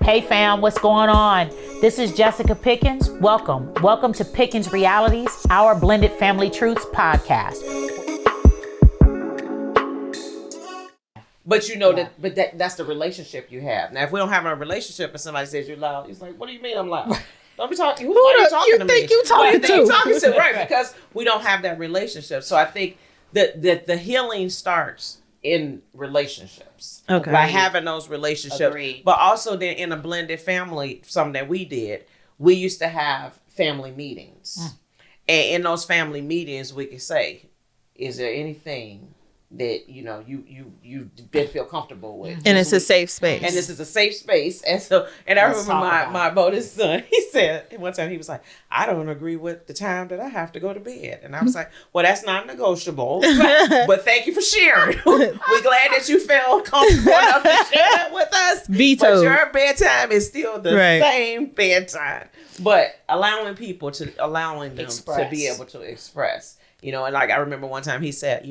Hey fam, what's going on? This is Jessica Pickens. Welcome to Pickens Realities, our blended family truths podcast. But you know that's the relationship you have. Now, if we don't have a relationship and somebody says you're loud, it's like, what do you mean I'm loud? Don't be talking. Who are you talking to me? You talking to? Right, because we don't have that relationship. So I think that the healing starts in relationships. Okay. By having those relationships. Agreed. But also then in a blended family, something that we did, we used to have family meetings. And in those family meetings, we could say, is there anything that you didn't feel comfortable with? And it's a safe space. And this is a safe space. And I remember my bonus son, he said one time, he was like, I don't agree with the time that I have to go to bed. And I was like, well, that's not negotiable. But thank you for sharing. We're glad that you felt comfortable enough to share that with us. Vetoed. But your bedtime is still the same bedtime. But allowing them to be able to express. And like I remember one time he said,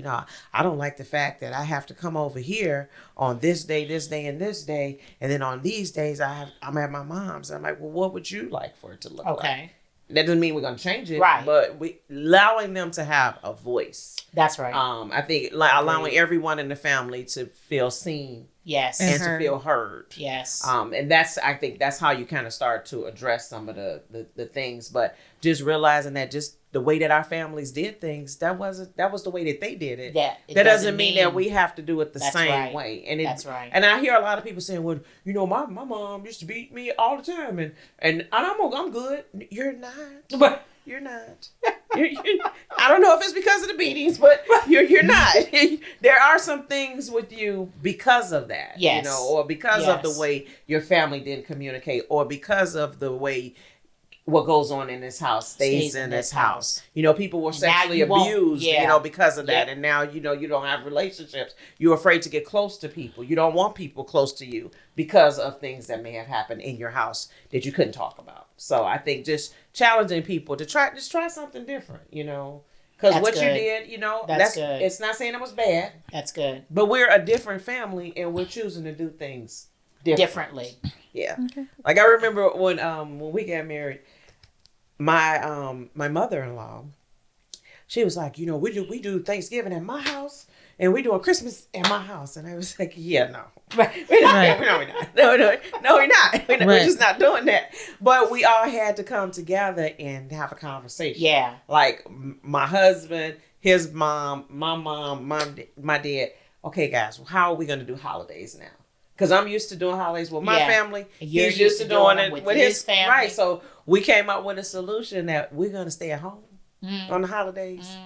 I don't like the fact that I have to come over here on this day, and this day. And then on these days I'm at my mom's. I'm like, well, what would you like for it to look like? That doesn't mean we're going to change it. Right. But we allowing them to have a voice. That's right. I think allowing everyone in the family to feel seen. Yes. And to feel heard. Yes. And I think that's how you kind of start to address some of the things. But just realizing that just the way that our families did things, that was the way that they did it. That doesn't mean that we have to do it the same way. And that's right. And I hear a lot of people saying, well, my mom used to beat me all the time, and I'm good. You're not. You're not. I don't know if it's because of the beatings, but you're not. There are some things with you because of that. Yes. Or because of the way your family didn't communicate, or because of the way what goes on in this house stays in this house. People were sexually abused, because of that. And now, you don't have relationships. You're afraid to get close to people. You don't want people close to you because of things that may have happened in your house that you couldn't talk about. So I think just challenging people to try something different, because what you did, that's good. It's not saying it was bad. That's good. But we're a different family and we're choosing to do things differently. Yeah. Okay. Like I remember when we got married, my mother-in-law, she was like, we do Thanksgiving at my house and we doing Christmas at my house. And I was like, yeah, no. Right. We're not. No, we're not. We're just not doing that. But we all had to come together and have a conversation. Yeah. Like my husband, his mom, my dad. Okay, guys, how are we going to do holidays now? Because I'm used to doing holidays with my family. He's used to doing it with his family. Right. So we came up with a solution that we're going to stay at home on the holidays.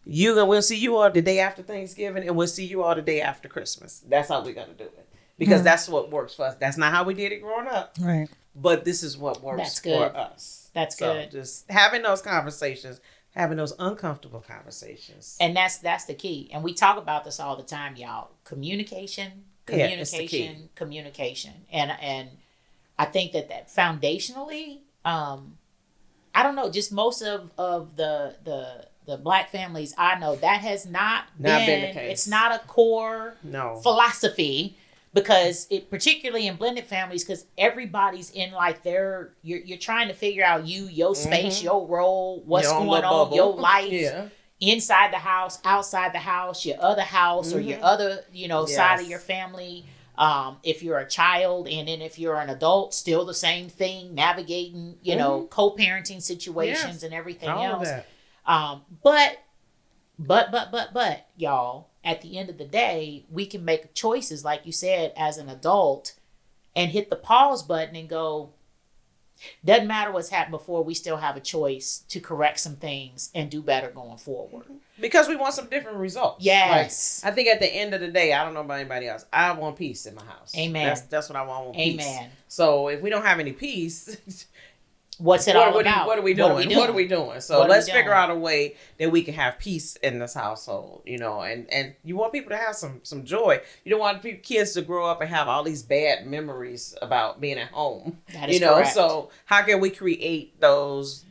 We'll see you all the day after Thanksgiving, and we'll see you all the day after Christmas. That's how we're going to do it. Because that's what works for us. That's not how we did it growing up. Right. But this is what works for us. That's good. Just having those conversations, having those uncomfortable conversations. And that's the key. And we talk about this all the time, y'all. Communication. And I think that foundationally, I don't know, just most of the Black families I know, that has not been the case. It's not a core philosophy, because it, particularly in blended families, because everybody's in like you're trying to figure out your space, your role, what's going on, your life. Yeah. Inside the house, outside the house, your other house, or your other, side of your family. If you're a child, and then if you're an adult, still the same thing, navigating, co-parenting situations and everything else. But y'all, at the end of the day, we can make choices, like you said, as an adult, and hit the pause button and go, doesn't matter what's happened before, we still have a choice to correct some things and do better going forward. Because we want some different results. Yes. Like, I think at the end of the day, I don't know about anybody else, I want peace in my house. Amen. That's what I want. Peace. Amen. So if we don't have any peace, What's it all about? What are we doing? So let's figure out a way that we can have peace in this household, you know, and you want people to have some joy. You don't want kids to grow up and have all these bad memories about being at home. That is correct. So how can we create those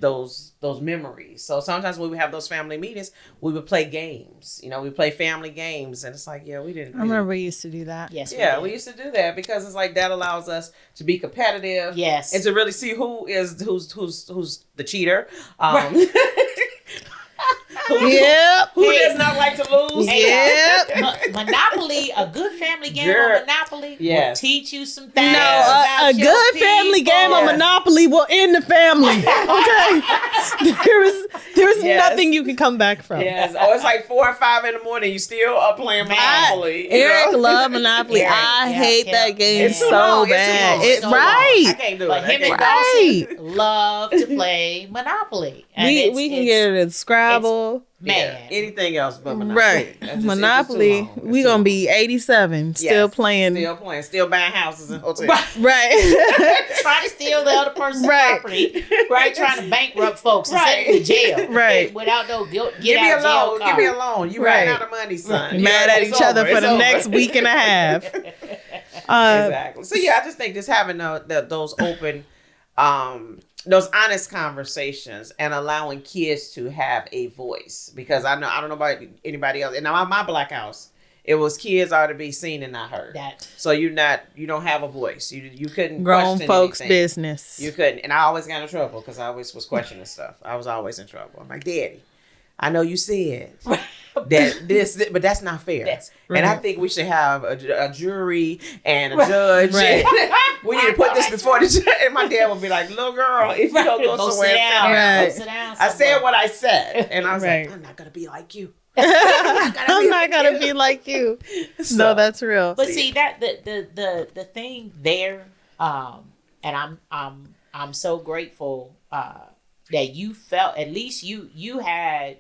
memories? So sometimes when we have those family meetings, we would play games. You know, we play family games, and it's like, yeah, we didn't. I remember we used to do that. Yes, we used to do that because it's like that allows us to be competitive. Yes, and to really see who's the cheater. Who does not like to lose? Monopoly, a good family game of Monopoly will teach you some things. No, a good family game of Monopoly will end the family. Okay, there's nothing you can come back from. Yes, it's like 4 or 5 in the morning. You still are playing Monopoly. Eric loved Monopoly. I hate that game so bad. I can't do it. Him and Dawson love to play Monopoly. We can get it at Scrabble. Man, anything else but Monopoly. Right. Monopoly, we gonna be 87, still playing, still buying houses and hotels. Right. Trying to steal the other person's property. Right. Trying to bankrupt folks and send them to jail. Right. Without no guilt. Give me a loan. You ran out of money, son. Mad at each other for the next week and a half. Exactly. So I just think just having those open those honest conversations and allowing kids to have a voice, because I don't know about anybody else. And now my black house, it was kids are to be seen and not heard. So you don't have a voice. You couldn't grown question folks' anything. business. You couldn't, and I always got in trouble because I always was questioning stuff. I was always in trouble. I'm like, Daddy, I know you said that this, but that's not fair. And I think we should have a jury and a judge. Right. We need to put this before the judge. And my dad would be like, little girl, if you don't go somewhere, sit down. I said what I said. And I was like, I'm not going to be like you. I'm not going to be like you. No, that's real. But see, that the thing there, and I'm so grateful that you felt, at least you had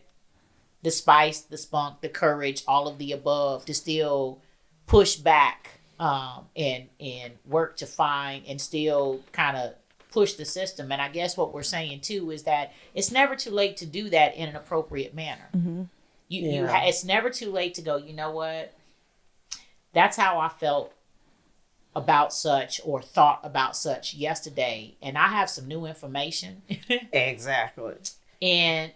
the spice, the spunk, the courage, all of the above to still push back and work to find and still kind of push the system. And I guess what we're saying too is that it's never too late to do that in an appropriate manner. Mm-hmm. It's never too late to go, you know what? That's how I felt about such or thought about such yesterday. And I have some new information. Exactly. And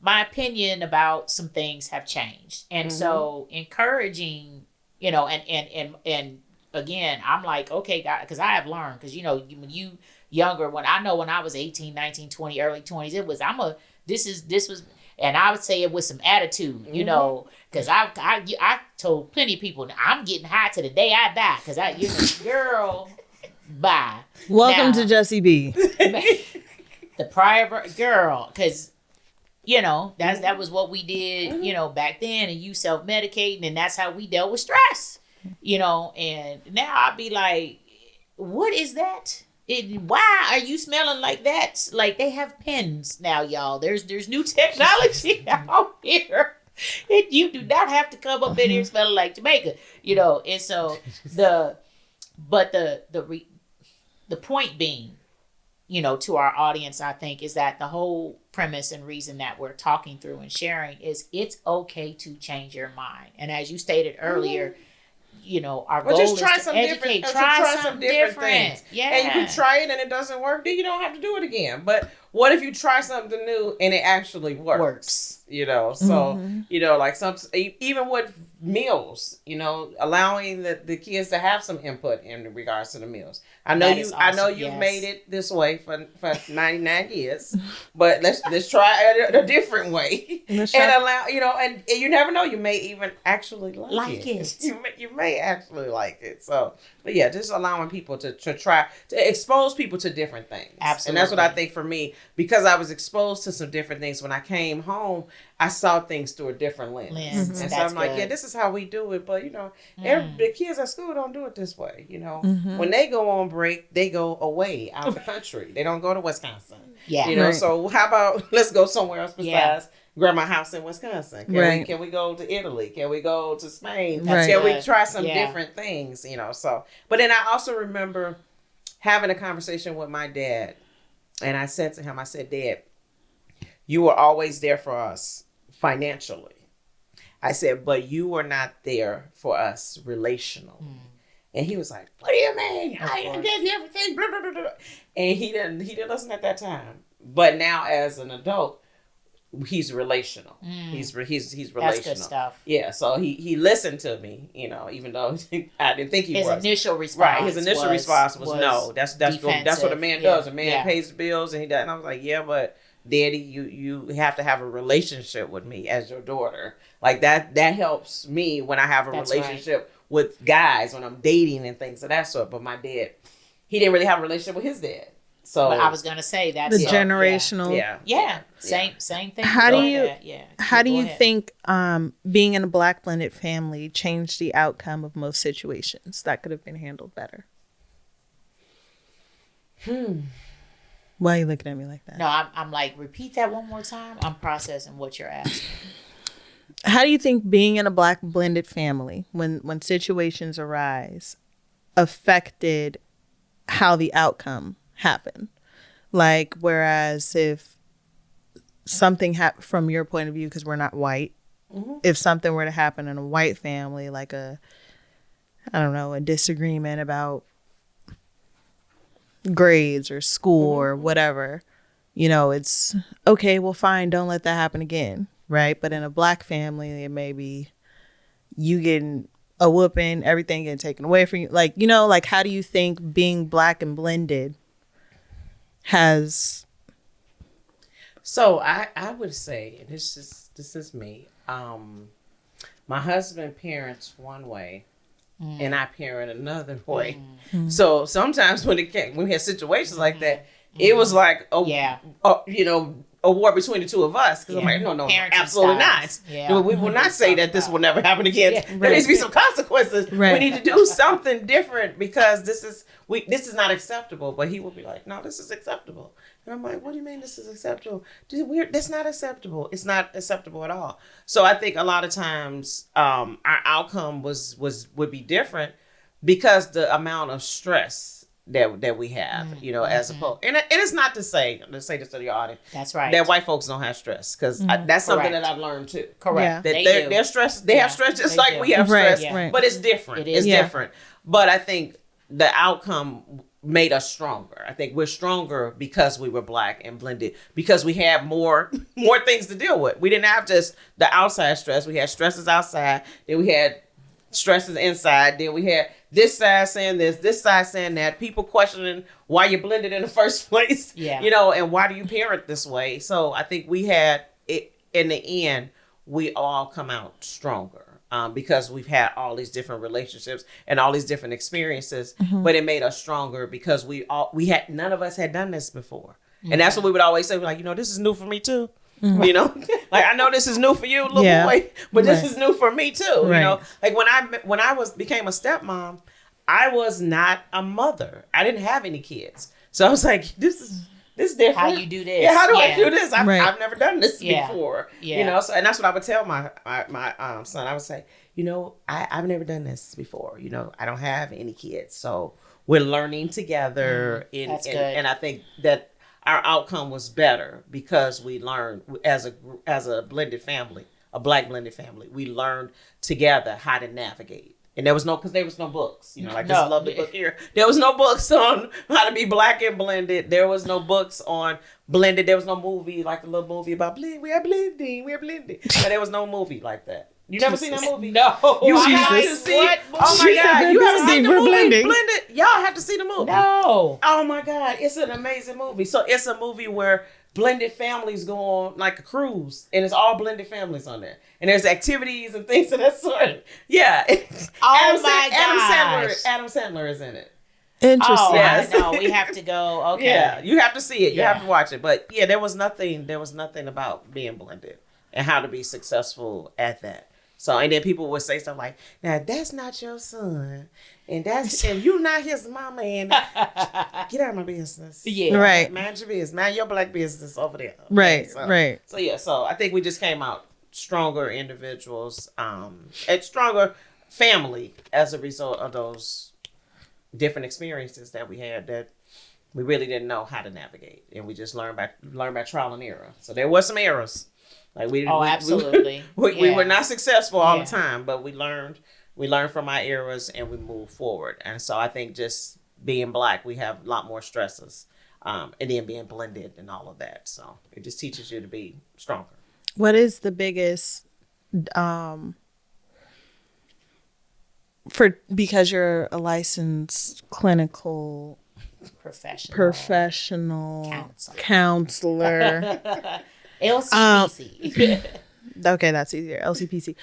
my opinion about some things have changed. And so encouraging, and again, I'm like, okay, God, because I have learned, because, when you younger, when I was 18, 19, 20, early 20s, this was, and I would say it with some attitude, because I told plenty of people, I'm getting high to the day I die, because girl, bye. Welcome to Jesse B. The prior girl, because that was what we did, back then, and you self-medicating, and that's how we dealt with stress, and now I'd be like, what is that? Why are you smelling like that? Like, they have pens now, y'all. There's new technology out here. You do not have to come up in here smelling like Jamaica, and so the point being, to our audience, I think, is that the whole premise and reason that we're talking through and sharing is it's okay to change your mind. And as you stated earlier, our goal is to educate. Try some different things. Yeah. And you can try it and it doesn't work, then you don't have to do it again. But what if you try something new and it actually works? So, like even with meals, allowing the kids to have some input in regards to the meals. I know you've made it this way for 99 years, but let's try a different way and allow, and you never know, you may even actually like it. You may actually like it. So, but yeah, just allowing people to try to expose people to different things. Absolutely. And that's what I think for me, because I was exposed to some different things when I came home, I saw things through a different lens. Mm-hmm. And so I'm like, yeah, this is how we do it. But, the kids at school don't do it this way. When they go on break, they go away out of the country. They don't go to Wisconsin. Yeah. So how about let's go somewhere else besides grandma's house in Wisconsin? Can we go to Italy? Can we go to Spain? Can we try some different things? So, but then I also remember having a conversation with my dad. And I said to him, I said, Dad, you were always there for us financially. I said, but you were not there for us relational. And he was like, what do you mean? I gave you everything. Blah, blah, blah, blah. And he didn't listen at that time. But now as an adult, he's relational. He's relational. That's good stuff. Yeah, so he listened to me, you know, even though I didn't think he was. His initial response. Right, his initial response was no. That's what a man does. A man pays the bills and he does. And I was like, yeah, but Daddy, you have to have a relationship with me as your daughter. Like that helps me when I have a relationship with guys, when I'm dating and things of that sort. But my dad, he didn't really have a relationship with his dad. So but I was gonna say that's the generational. Same thing. How do you think being in a Black blended family changed the outcome of most situations that could have been handled better? Why are you looking at me like that? No, I'm like, repeat that one more time. I'm processing what you're asking. How do you think being in a Black blended family, when situations arise, affected how the outcome happened? Like, whereas if something happened from your point of view, because we're not white, if something were to happen in a white family, like a disagreement about grades or school or whatever, you know, it's okay, well, fine, don't let that happen again, right? But in a Black family, it may be you getting a whooping, everything getting taken away from you. Like, you know, like, how do you think being Black and blended has... So I would say, and this is me, my husband parents one way, and I parent another way. So sometimes when we had situations like that, it was like a war between the two of us. Because I'm like, no, absolutely not. Yeah. We will not say that this will never happen again. There needs to be some consequences. We need to do something different because this is not acceptable. But he will be like, no, this is acceptable. And I'm like, what do you mean this is acceptable? That's not acceptable. It's not acceptable at all. So I think a lot of times our outcome would be different because the amount of stress that we have, you know, as opposed, and it's not to say this to the audience. That's right. That white folks don't have stress because that's something that I've learned too. Correct. Yeah. That they're stressed. They have stress just like we have stress, but it's different. It's different. But I think the outcome made us stronger. I think we're stronger because we were Black and blended, because we had more things to deal with. We didn't have just the outside stress. We had stresses outside. Then we had stresses inside. Then we had this side saying this side saying that, people questioning why you blended in the first place, you know, and why do you parent this way? So I think we had it, in the end, we all come out stronger. Because we've had all these different relationships and all these different experiences, but it made us stronger because none of us had done this before. And that's what we would always say, like, you know, this is new for me too. You know, like, I know this is new for you, little boy, but this is new for me too. You know, like when I became a stepmom, I was not a mother. I didn't have any kids. So I was like, this is different. How you do this? Yeah, how do I do this? I've never done this before. Yeah. You know, so, and that's what I would tell my son. I would say, you know, I've never done this before. You know, I don't have any kids, so we're learning together. That's good. And I think that our outcome was better because we learned as a blended family, a Black blended family. We learned together how to navigate. And there was no books, you know, like this lovely book here. There was no books on how to be Black and blended. There was no books on blended. There was no movie, like a little movie about blending. We are blending. But there was no movie like that. You never seen that movie? No. You have to see. What? Oh my God. You haven't seen the movie? Blending. Blended. Y'all have to see the movie. No. Oh my God. It's an amazing movie. So it's a movie where blended families go on like a cruise, and it's all blended families on there, and there's activities and things of that sort. Yeah. Adam Sandler is in it. Interesting. Oh, yes. I know. We have to go. Okay. Yeah, you have to see it. You have to watch it. But yeah, there was nothing about being blended and how to be successful at that. So, and then people would say stuff like, now that's not your son. And you're not his mama, and get out of my business. Yeah. Right. Mind your business. Mind your Black business over there. Okay? Right. So, right. So yeah, so I think we just came out stronger individuals, and stronger family as a result of those different experiences that we had that we really didn't know how to navigate, and we just learned by trial and error. So there was some errors. Like absolutely. We were not successful all the time, but we learned from our errors and we moved forward. And so I think just being Black, we have a lot more stresses, and then being blended and all of that. So it just teaches you to be stronger. What is the biggest, because you're a licensed clinical professional counselor. LCPC. Okay, that's easier. LCPC.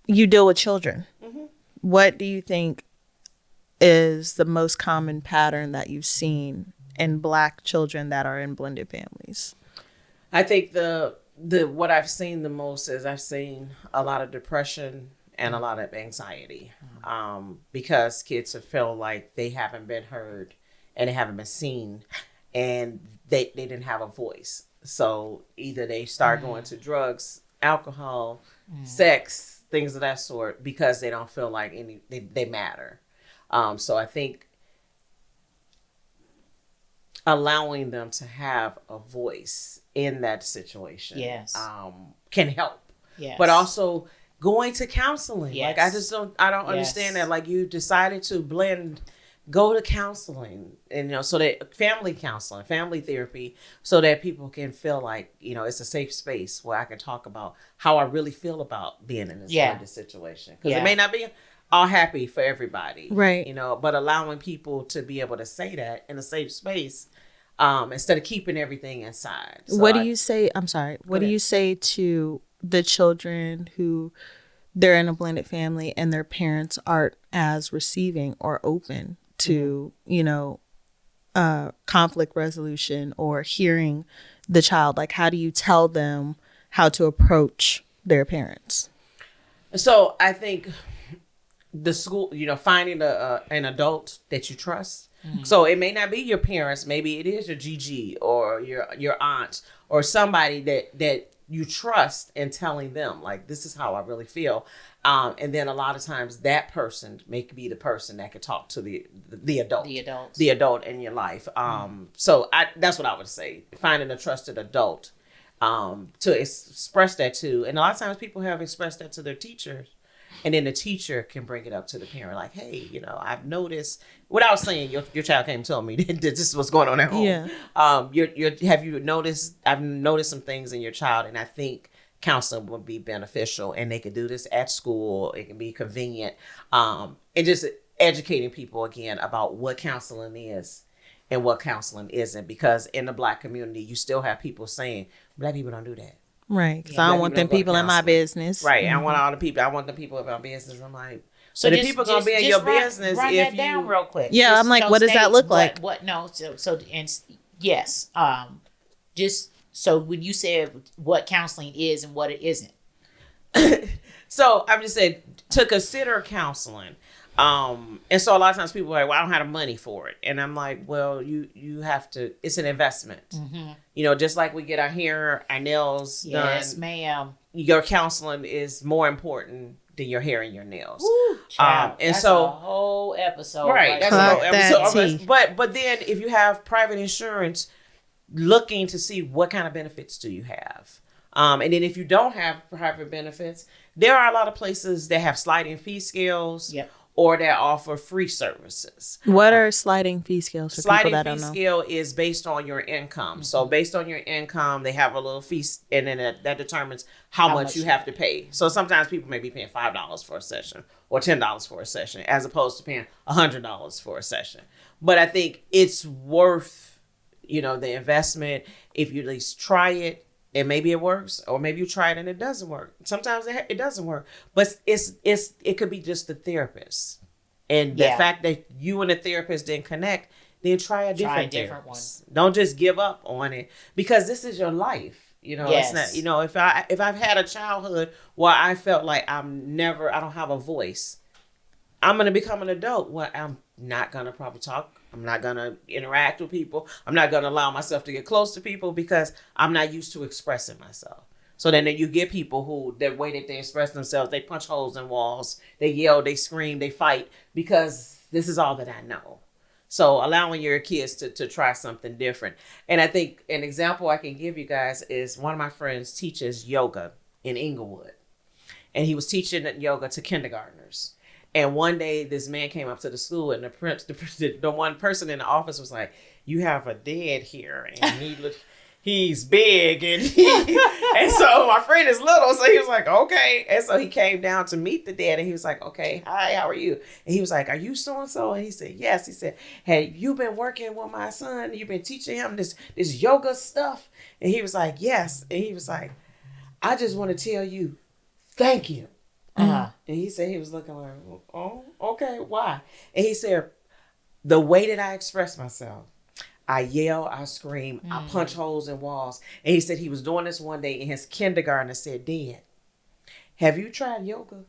You deal with children. Mm-hmm. What do you think is the most common pattern that you've seen in Black children that are in blended families? I think the what I've seen the most is I've seen a lot of depression and a lot of anxiety, because kids feel like they haven't been heard and they haven't been seen, and they didn't have a voice. So either they start going to drugs, alcohol, sex, things of that sort, because they don't feel like they matter. So I think allowing them to have a voice in that situation, can help. Yes. But also going to counseling. Yes. Like I don't understand that. Like you decided to blend. Go to counseling, and so that family counseling, family therapy, so that people can feel like it's a safe space where I can talk about how I really feel about being in this blended situation, because it may not be all happy for everybody, right? But allowing people to be able to say that in a safe space, instead of keeping everything inside. So what do you say? I'm sorry. What do you say to the children who they're in a blended family and their parents aren't as receiving or open to, conflict resolution or hearing the child? Like, how do you tell them how to approach their parents? So I think the school, finding an adult that you trust. Mm-hmm. So it may not be your parents. Maybe it is your GG or your aunt or somebody that you trust, and telling them, like, this is how I really feel. And then a lot of times that person may be the person that could talk to the adult. The adult in your life. So that's what I would say. Finding a trusted adult to express that to. And a lot of times people have expressed that to their teachers. And then the teacher can bring it up to the parent, like, hey, I've noticed, without saying your child came and told me that this is what's going on at home. Yeah. Have you noticed, I've noticed some things in your child, and I think counseling would be beneficial, and they could do this at school. It can be convenient. And just educating people again about what counseling is and what counseling isn't, because in the Black community, you still have people saying, Black people don't do that. Right, because I don't want them people in my business. Right, I want all the people. I want the people in my business. I'm like, so the people gonna be in your business. Run that down real quick. Yeah, I'm like, what does that look like? What? No. So and yes. Just so when you said what counseling is and what it isn't. So I'm just saying to consider counseling. And so a lot of times people are like, well, I don't have the money for it. And I'm like, well, you have to, it's an investment. Mm-hmm. Just like we get our hair, our nails done. Yes, ma'am. Your counseling is more important than your hair and your nails. Woo, and that's so a whole episode. Right. That's a whole episode. But then if you have private insurance, looking to see what kind of benefits do you have. And then if you don't have private benefits, there are a lot of places that have sliding fee scales. Yep. Or that offer free services. What are sliding fee scales for people that don't know? Sliding fee scale is based on your income. Mm-hmm. So based on your income, they have a little fee, and then that determines how much you have to pay. So sometimes people may be paying $5 for a session or $10 for a session, as opposed to paying $100 for a session. But I think it's worth, the investment if you at least try it. And maybe it works, or maybe you try it and it doesn't work. Sometimes it doesn't work, but it could be just the therapist, and the fact that you and the therapist didn't connect. Then try a different one. Don't just give up on it, because this is your life. It's not. If I've had a childhood where I felt like I don't have a voice, I'm gonna become an adult where I'm not gonna probably talk. I'm not going to interact with people. I'm not going to allow myself to get close to people because I'm not used to expressing myself. So then you get people who, the way that they express themselves, they punch holes in walls, they yell, they scream, they fight, because this is all that I know. So allowing your kids to try something different. And I think an example I can give you guys is one of my friends teaches yoga in Inglewood. And he was teaching yoga to kindergartners. And one day this man came up to the school and the one person in the office was like, you have a dad here and he's big and and so my friend is little, so he was like, okay. And so he came down to meet the dad and he was like, okay, hi, how are you? And he was like, are you so-and-so? And he said, yes. He said, hey, you been working with my son? You've been teaching him this yoga stuff? And he was like, yes. And he was like, I just want to tell you, thank you. And he said he was looking like, oh, okay, why? And he said, the way that I express myself, I yell, I scream, I punch holes in walls. And he said he was doing this one day in his kindergarten and said, Dad, have you tried yoga?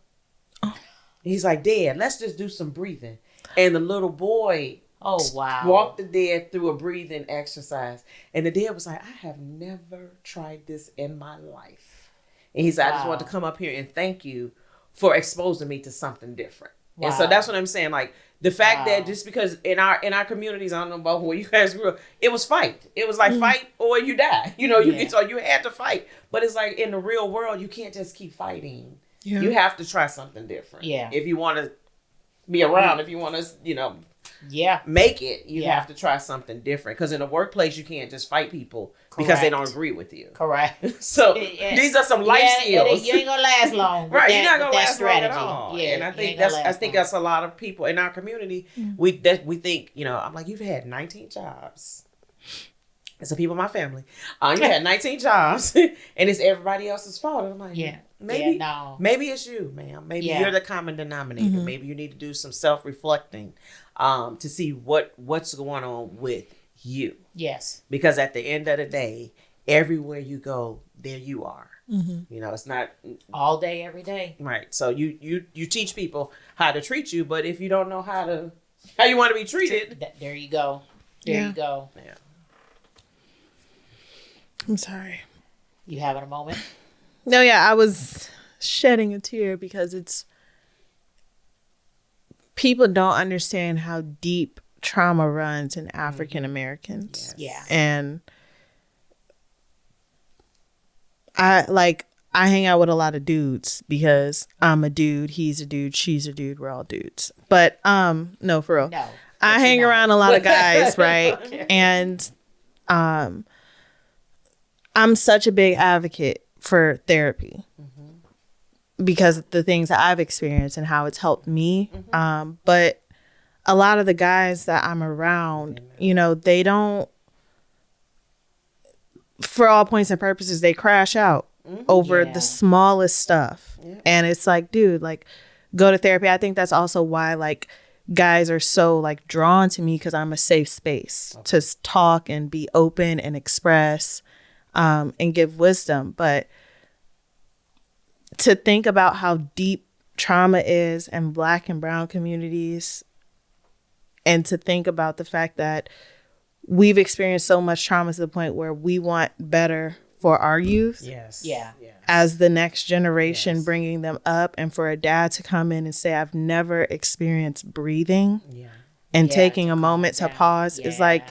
Oh. He's like, Dad, let's just do some breathing. And the little boy walked the dad through a breathing exercise. And the dad was like, I have never tried this in my life. And he said, I just want to come up here and thank you for exposing me to something different. Wow. And so that's what I'm saying. Like the fact that just because in our communities, I don't know about where you guys grew up, it was fight. It was like fight or you die. You know, so you had to fight. But it's like in the real world, you can't just keep fighting. Yeah. You have to try something different. Yeah. If you want to be around, if you want to, make it, you have to try something different. Because in the workplace, you can't just fight people because they don't agree with you. Correct. So these are some life skills. You ain't gonna last long. Right, you're not gonna last strategy. Long at all. Yeah, and I think that's a lot of people in our community. We think, I'm like, you've had 19 jobs. And some people in my family, you had 19 jobs, and it's everybody else's fault. And I'm like, maybe it's you, ma'am. Maybe you're the common denominator. Mm-hmm. Maybe you need to do some self-reflecting to see what's going on with you. Yes. Because at the end of the day, everywhere you go, there you are. Mm-hmm. It's not all day, every day. Right. So you teach people how to treat you, but if you don't know how you want to be treated, there you go. There you go. Yeah. I'm sorry. You having a moment? No, I was shedding a tear because people don't understand how deep trauma runs in African Americans. Yes. Yeah. And I hang out with a lot of dudes because I'm a dude, he's a dude, she's a dude, we're all dudes. But no, for real. No. I hang around a lot of guys, right? Okay. And I'm such a big advocate for therapy because of the things that I've experienced and how it's helped me. Mm-hmm. But a lot of the guys that I'm around, they don't, for all points and purposes, they crash out over the smallest stuff. Yeah. And it's like, dude, like, go to therapy. I think that's also why, like, guys are so, like, drawn to me because I'm a safe space to talk and be open and express and give wisdom. But to think about how deep trauma is in Black and brown communities, and to think about the fact that we've experienced so much trauma to the point where we want better for our youth. Yes. Yeah. As the next generation, bringing them up, and for a dad to come in and say, I've never experienced breathing and taking a moment to pause is like,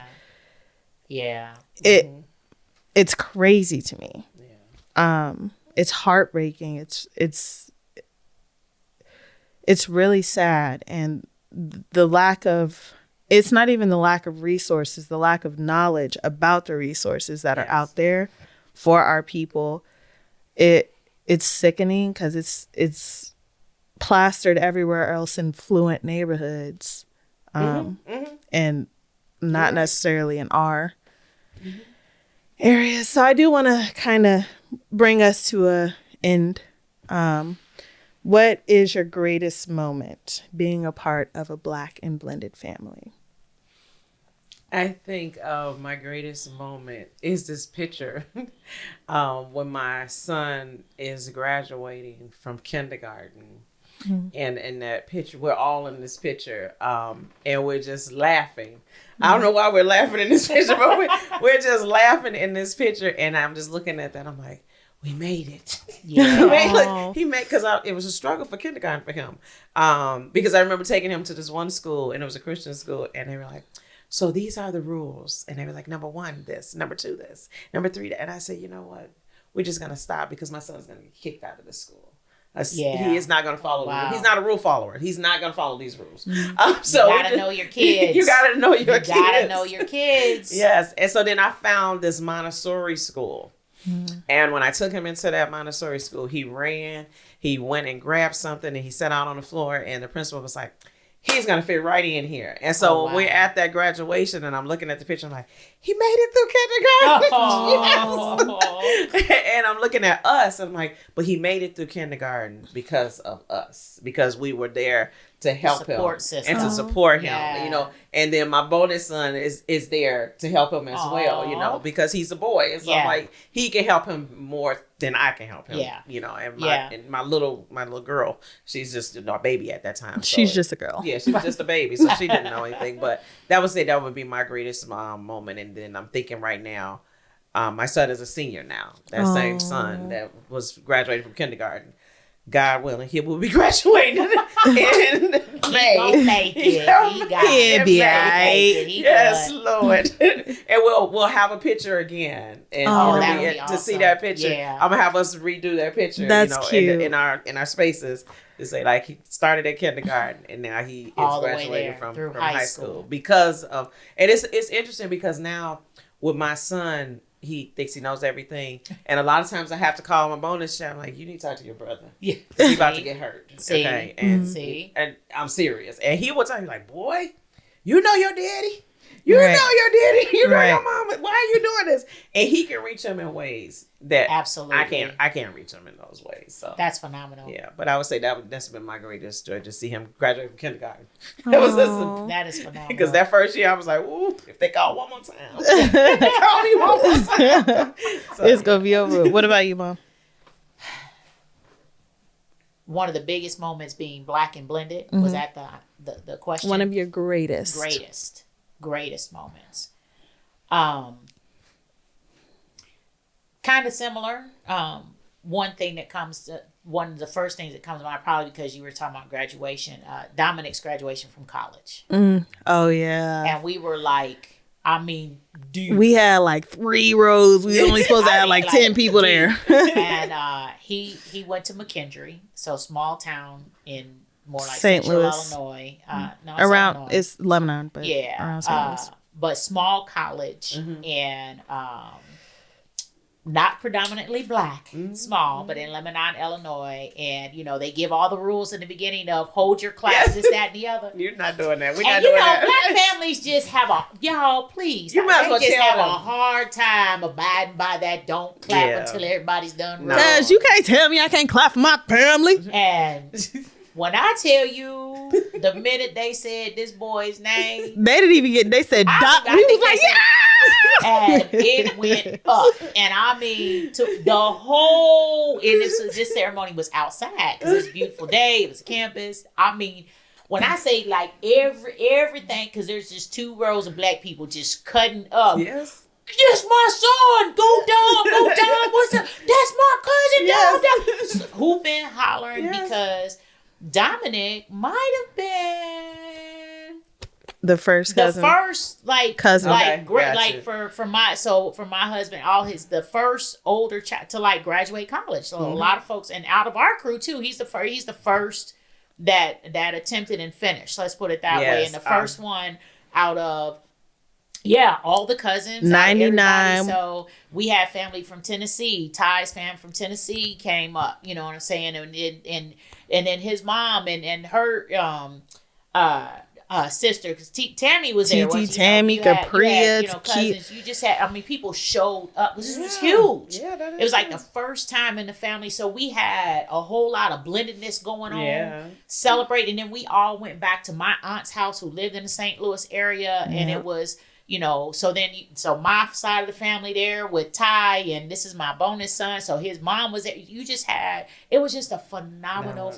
it's crazy to me. Yeah. It's heartbreaking. It's really sad. And the lack of, it's not even the lack of resources, the lack of knowledge about the resources that are out there for our people. It's sickening because it's plastered everywhere else in fluent neighborhoods, and not necessarily in our areas. So I do want to kind of bring us to a end. What is your greatest moment being a part of a Black and blended family? I think my greatest moment is this picture when my son is graduating from kindergarten. Mm-hmm. And in that picture, we're all in this picture, and we're just laughing. Mm-hmm. I don't know why we're laughing in this picture, but we're just laughing in this picture. And I'm just looking at that. I'm like, we made it. Yeah. he made, because it was a struggle for kindergarten for him. Because I remember taking him to this one school, and it was a Christian school, and they were like, so these are the rules. And they were like, number 1, this, number 2, this, number 3, that. And I said, you know what? We're just going to stop because my son's going to get kicked out of the school. He is not going to follow. Wow. He's not a rule follower. He's not going to follow these rules. So you gotta know your kids. You gotta know your kids. You gotta know your kids. Yes. And so then I found this Montessori school. And when I took him into that Montessori school, he ran, he went and grabbed something, and he sat out on the floor, and the principal was like, he's going to fit right in here. And so we're at that graduation, and I'm looking at the picture. I'm like, he made it through kindergarten. Yes. And I'm looking at us, and I'm like, but he made it through kindergarten because of us, because we were there to help him system. and to support him, you know. And then my bonus son is there to help him as well, you know, because he's a boy. And so I'm like, he can help him more than I can help him, you know. And my little girl, she's just a baby at that time. So, she's just a girl. Yeah, she was just a baby, so she didn't know anything. But that would be my greatest moment. And then I'm thinking right now, my son is a senior now. That same son that was graduating from kindergarten. God willing, he will be graduating in May. He'll make it. He'll be all right. Yes, Lord. And we'll have a picture again, and to awesome. See that picture. Yeah. I'm gonna have us redo that picture. That's cute. In our spaces to say like he started at kindergarten and now he is graduating from high school because of. And it's interesting because now with my son, he thinks he knows everything. And a lot of times I have to call my bonus child. I'm like, you need to talk to your brother. Yeah. He's about to get hurt. See? Okay. And I'm serious. And he will tell you like, boy, you know your daddy. You know your daddy. You know your mama. Why are you doing this? And he can reach him in ways that absolutely I can't reach him in those ways. So that's phenomenal. Yeah. But I would say that's been my greatest joy to see him graduate from kindergarten. That is phenomenal. Because that first year I was like, ooh, if they call one more time. If they call me one more time. So, it's gonna be over. What about you, Mom? One of the biggest moments being Black and Blended was at the question. One of your greatest moments. Kind of similar. One of the first things that comes to mind, probably because you were talking about graduation, Dominic's graduation from college. Oh yeah. And we were like, we had like 3 rows. We only supposed to have like 10 people there. And he went to McKendree, so small town in more like St. Central Louis. Illinois. Around Illinois. It's Lebanon, but yeah, around St. Louis. but small college and not predominantly Black, small, but in Lebanon, Illinois. And, you know, they give all the rules in the beginning of hold your class, this, that, and the other. You're not doing that. We're not doing that. Black families just have please. You might as well just tell have them. a hard time abiding by that. Don't clap until everybody's done. Because you can't tell me I can't clap for my family. And when I tell you, the minute they said this boy's name, they didn't even get. They said Doc. We was like, yeah. And it went up. And I mean, the whole, and this ceremony was outside because it was a beautiful day. It was a campus. I mean, when I say like everything, because there's just 2 rows of Black people just cutting up. Yes. This my son. Go down. What's up? That's my cousin. Yes. Down. Hooping, hollering, because Dominic might have been the first cousin. Cousin. Okay, like for my husband, the first older child to like graduate college. So a lot of folks, and out of our crew too, he's the first that attempted and finished. Let's put it that way. And the first one out of all the cousins, 99. So we had family from Tennessee. Ty's family from Tennessee came up. You know what I'm saying? And then his mom and her sister, because Tammy was there. Tammy, Capria, cousins. You just had. People showed up. This was huge. Yeah, that is. It was like the first time in the family, so we had a whole lot of blendedness going on. Celebrating, and then we all went back to my aunt's house, who lived in the St. Louis area, and it was. So my side of the family there with Ty, and this is my bonus son. So his mom was there. It was just a phenomenal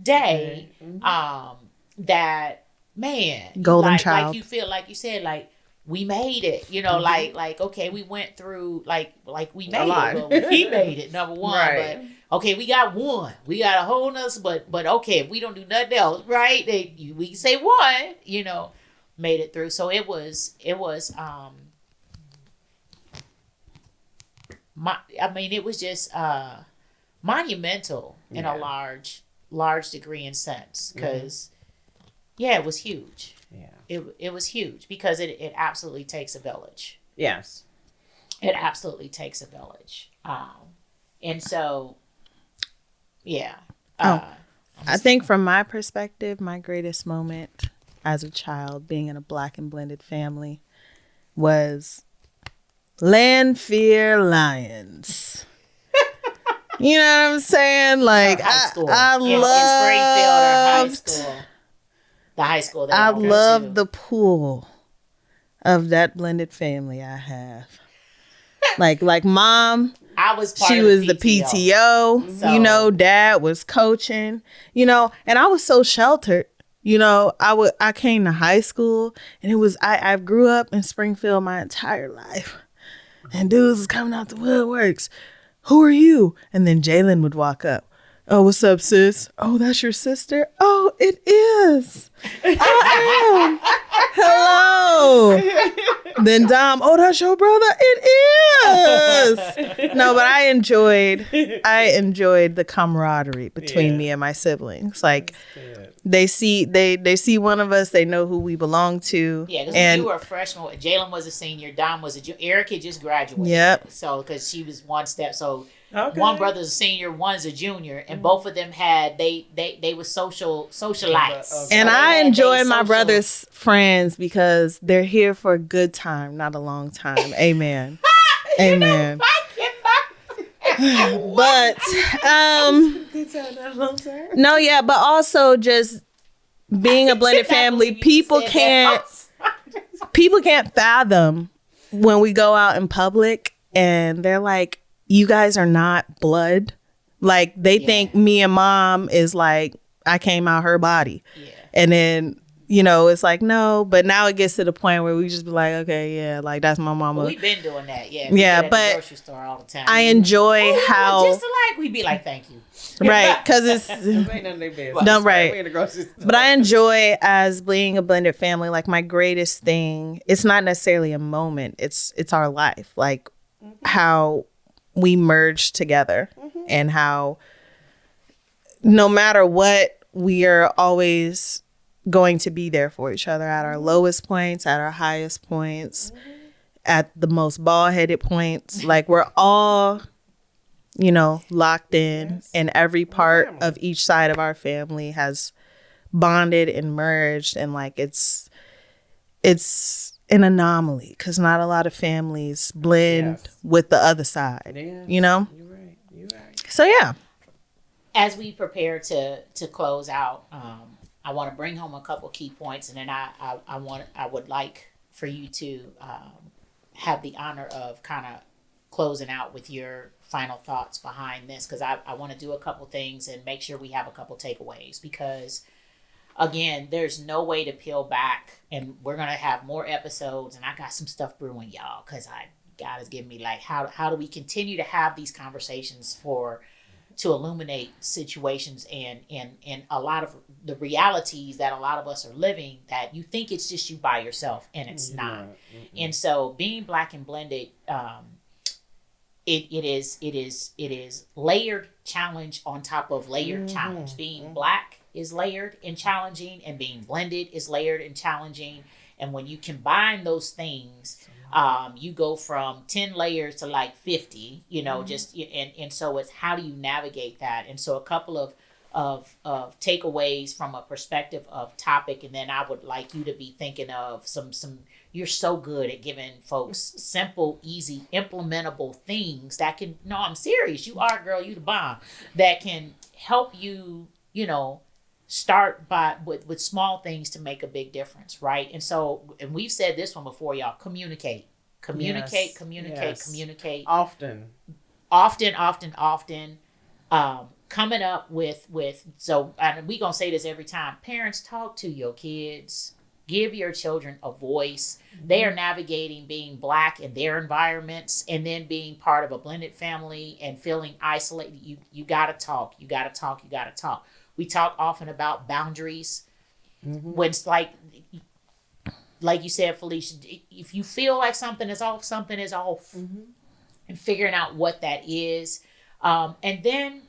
day. That, man. Golden child. Like you said, like we made it, like, okay, we went through, like we made it, but he made it, number one, right. But okay, we got one, we got a whole nother, but okay, if we don't do nothing else, right, we can say one, made it through. So it was it was just monumental in a large degree and sense, because it was huge. It was huge because it absolutely takes a village. Yes. It absolutely takes a village. And so, I think from my perspective, my greatest moment as a child being in a Black and blended family was Lanphier Lions. You know what I'm saying? Like, I loved Springfield or high school. The high school that I love the pool of that blended family I have. Like mom, she was the PTO, so. Dad was coaching, and I was so sheltered. I came to high school, and it was I grew up in Springfield my entire life, and dudes was coming out the woodworks. Who are you? And then Jalen would walk up. Oh, what's up, sis? Oh, that's your sister? Oh, it is. I am. Hello. Then Dom, oh, that's your brother? It is. No, but I enjoyed the camaraderie between me and my siblings. Like, they see one of us, they know who we belong to. Yeah, because you were a freshman. Jalen was a senior. Dom was a junior. Eric had just graduated. Yep. So, because she was one step. So, one brother's a senior, one's a junior, and both of them had they were socialites. Okay. And I enjoy my brother's friends because they're here for a good time, not a long time. Amen. Amen. But no, yeah, but also just being a blended family, people can't fathom when we go out in public and they're like, you guys are not blood. Like, they think me and mom is like, I came out her body. Yeah. And then, it's like, no. But now it gets to the point where we just be like, okay, yeah, like, that's my mama. We've been doing that, yeah. Yeah, but the grocery store all the time. I enjoy how... Just like, we'd be like, thank you. Right, because it's... ain't none of their business. No, right. In the grocery store. But I enjoy, as being a blended family, like, my greatest thing, it's not necessarily a moment. It's our life. Like, how... we merge together, and how no matter what, we are always going to be there for each other at our lowest points, at our highest points, at the most bald-headed points. Like, we're all, locked in, and every part of each side of our family has bonded and merged, and like it's an anomaly because not a lot of families blend with the other side. Yeah. You're right. So yeah. As we prepare to close out, I want to bring home a couple key points, and then I would like for you to have the honor of kind of closing out with your final thoughts behind this, because I want to do a couple things and make sure we have a couple takeaways, because again, there's no way to peel back, and we're going to have more episodes, and I got some stuff brewing, y'all, because God has given me, like, how do we continue to have these conversations to illuminate situations and a lot of the realities that a lot of us are living, that you think it's just you by yourself, and it's not. And so being Black and blended, it is layered challenge on top of layered challenge. Being Black is layered and challenging, and being blended is layered and challenging. And when you combine those things, you go from 10 layers to like 50, and so it's how do you navigate that? And so a couple of takeaways from a perspective of topic, and then I would like you to be thinking of some you're so good at giving folks simple, easy, implementable things that can, no, I'm serious, you are, girl, you the bomb, that can help you, start with small things to make a big difference, right? And so, and we've said this one before, y'all, communicate. Often. Coming up with so, and we gonna say this every time, parents, talk to your kids. Give your children a voice. They are navigating being Black in their environments and then being part of a blended family and feeling isolated. You got to talk. You got to talk. You got to talk. We talk often about boundaries. When it's like you said, Felicia, if you feel like something is off, something is off. And figuring out what that is. And then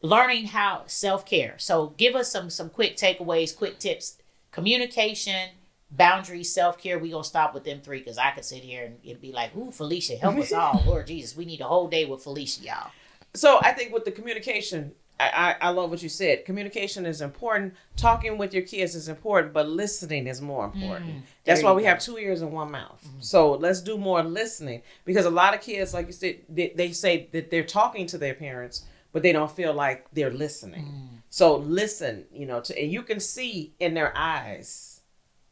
learning how self-care. So give us some quick takeaways, quick tips. Communication, boundaries, self-care. We're going to stop with them 3 because I could sit here and it'd be like, ooh, Felicia, help us all. Lord Jesus, we need a whole day with Felicia, y'all. So I think with the communication, I love what you said. Communication is important. Talking with your kids is important, but listening is more important. That's why we have 2 ears and 1 mouth. So let's do more listening, because a lot of kids, like you said, they say that they're talking to their parents, but they don't feel like they're listening. So listen, and you can see in their eyes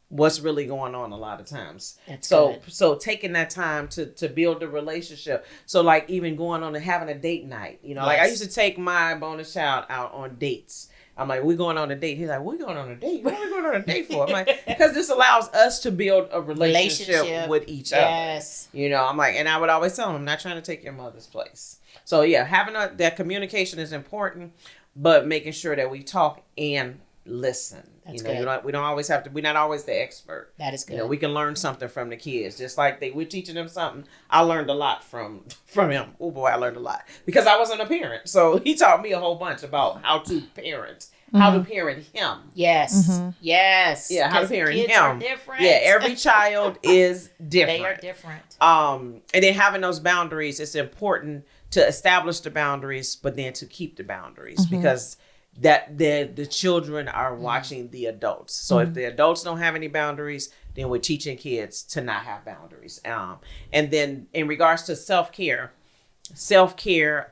what's really going on a lot of times. So taking that time to build a relationship. So like even going on and having a date night, like I used to take my bonus child out on dates. I'm like, we're going on a date. He's like, we're going on a date. What are we going on a date for? I'm like, because this allows us to build a relationship with each other. I'm like, and I would always tell him, I'm not trying to take your mother's place. So yeah, having that communication is important, but making sure that we talk and listen. That's good. We don't always have to. We're not always the expert. That is good. We can learn something from the kids, just like we're teaching them something. I learned a lot from him. Oh boy, I learned a lot because I wasn't a parent, so he taught me a whole bunch about how to parent. How to parent him. Yes. Yes. Yeah, how to parent kids him. Are different. Yeah, every child is different. They are different. And then having those boundaries, it's important to establish the boundaries, but then to keep the boundaries because that the children are watching the adults. So if the adults don't have any boundaries, then we're teaching kids to not have boundaries. And then in regards to self-care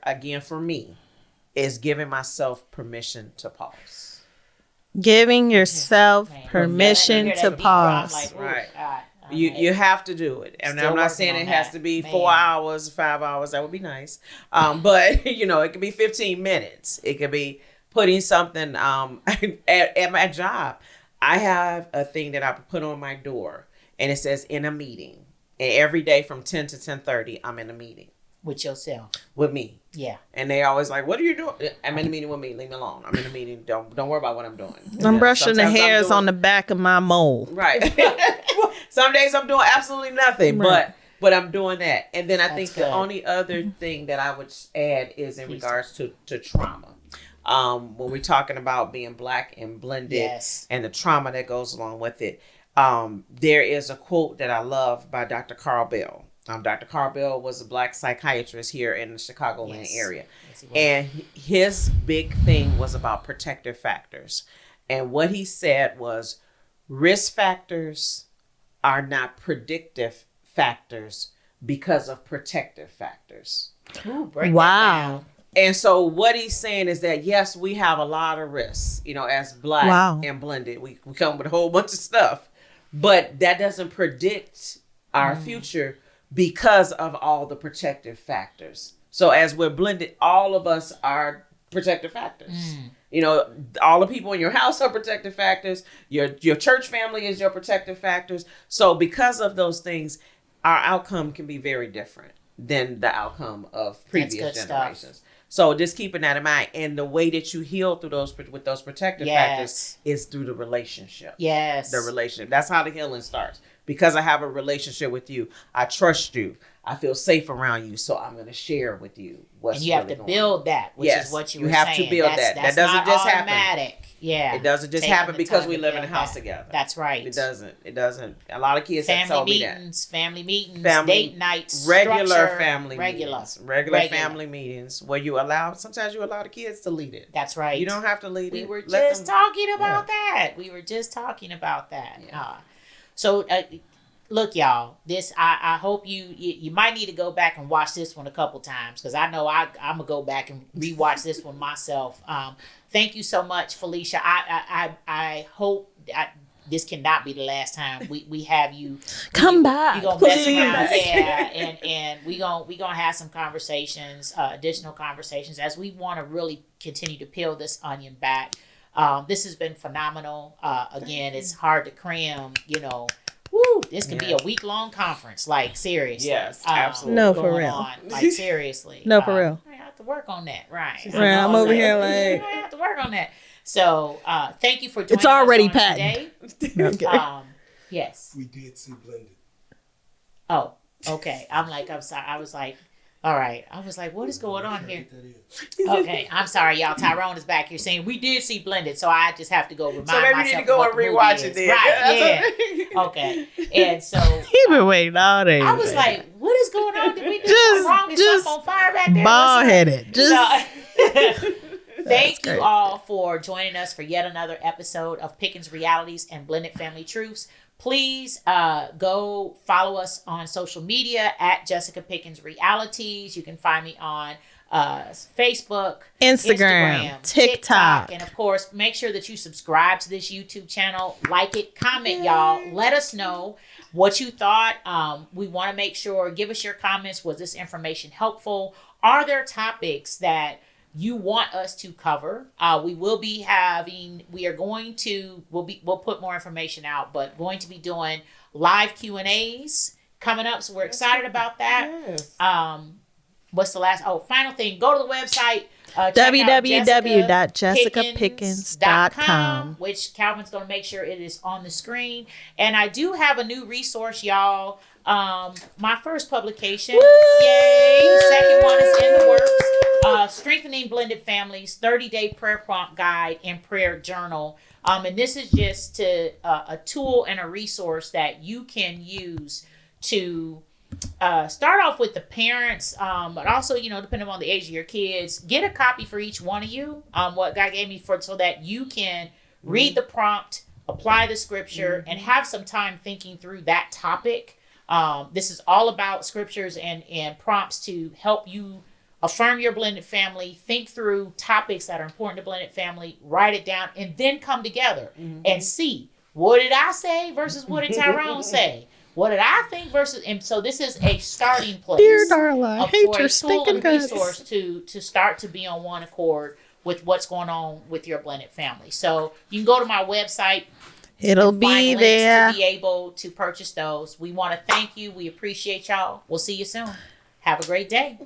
again for me is giving myself permission to pause. Giving yourself permission to pause. Right. You have to do it. And I'm not saying it has to be 4 hours, 5 hours. That would be nice. But, it could be 15 minutes. It could be putting something at my job. I have a thing that I put on my door, and it says in a meeting. And every day from 10 to 10:30, I'm in a meeting. With yourself. With me. Yeah. And they always like, what are you doing? I'm in a meeting with me. Leave me alone. I'm in a meeting. Don't worry about what I'm doing. I'm brushing the hairs on the back of my mole. Right. Some days I'm doing absolutely nothing, but I'm doing that. And then I think the only other thing that I would add is in regards to trauma. When we're talking about being Black and blended and the trauma that goes along with it, there is a quote that I love by Dr. Carl Bell. Dr. Carl Bell was a Black psychiatrist here in the Chicagoland area. And his big thing was about protective factors. And what he said was risk factors are not predictive factors because of protective factors. Ooh, break that down. And so what he's saying is that, yes, we have a lot of risks, as Black and blended. We come with a whole bunch of stuff, but that doesn't predict our future because of all the protective factors. So as we're blended, all of us are protective factors. All the people in your house are protective factors. Your church family is your protective factors. So because of those things, our outcome can be very different than the outcome of previous generations. So just keeping that in mind. And the way that you heal through with those protective factors is through the relationship. Yes. The relationship. That's how the healing starts. Because I have a relationship with you, I trust you, I feel safe around you, so I'm going to share with you what's and you have to build that, which is what you were have saying. To build that. That doesn't just automatic. Happen. Yeah. It doesn't just happen because we live in a house together. That's right. It doesn't. A lot of kids have told me that. Family meetings, date nights, regular family meetings where sometimes you allow the kids to lead it. That's right. You don't have to lead it. We were just talking about that. Yeah. So, look, y'all, I hope you might need to go back and watch this one a couple times because I know I'm going to go back and rewatch this one myself. Thank you so much, Felicia. I hope this cannot be the last time we have you. Come back. We're going to mess around. Yeah, and we're gonna have some conversations, additional conversations as we want to really continue to peel this onion back. This has been phenomenal. Again, it's hard to cram, Woo, this could be a week-long conference, like, seriously. Yes, absolutely. No, for real. Like, seriously. No, for real. I have to work on that, right? Right, I'm over here like... I have to work on that. So, thank you for joining it's already us packed today. Yes. We did see Blended. Oh, okay. I'm sorry. I was like, all right. I was like, what is going on here? Okay, I'm sorry, y'all. Tyrone is back here saying we did see Blended, so I just have to go remind myself. So maybe you need to go and rewatch it then. Right, yeah. Okay. And so he been waiting all day. I was like, what is going on? Did we do something wrong? Is something on fire back there? Bald headed. Thank you all for joining us for yet another episode of Pickens Realities and Blended Family Truths. Please go follow us on social media at Jessica Pickens Realities. You can find me on Facebook, Instagram, TikTok. And of course, make sure that you subscribe to this YouTube channel. Like it, comment, y'all. Let us know what you thought. We want to make sure, give us your comments. Was this information helpful? Are there topics that you want us to cover? We'll put more information out, but going to be doing live Q&As coming up. So we're excited about that. Yes. What's the final thing? Go to the website, www.jessicapickens.com, which Calvin's going to make sure it is on the screen. And I do have a new resource, y'all. My first publication, yay! Second one is in the works. Strengthening Blended Families 30-Day Prayer Prompt Guide and Prayer Journal. And this is just a tool and a resource that you can use to start off with the parents, but also, depending on the age of your kids, get a copy for each one of you. What God gave me so that you can read the prompt, apply the scripture, and have some time thinking through that topic. This is all about scriptures and prompts to help you affirm your blended family, think through topics that are important to blended family, write it down, and then come together and see, what did I say versus what did Tyrone say? What did I think versus... And so this is a starting place. Dear Darla, I hate your stinking guts. Resource to start to be on one accord with what's going on with your blended family. So you can go to my website. It'll be there. To be able to purchase those. We want to thank you. We appreciate y'all. We'll see you soon. Have a great day.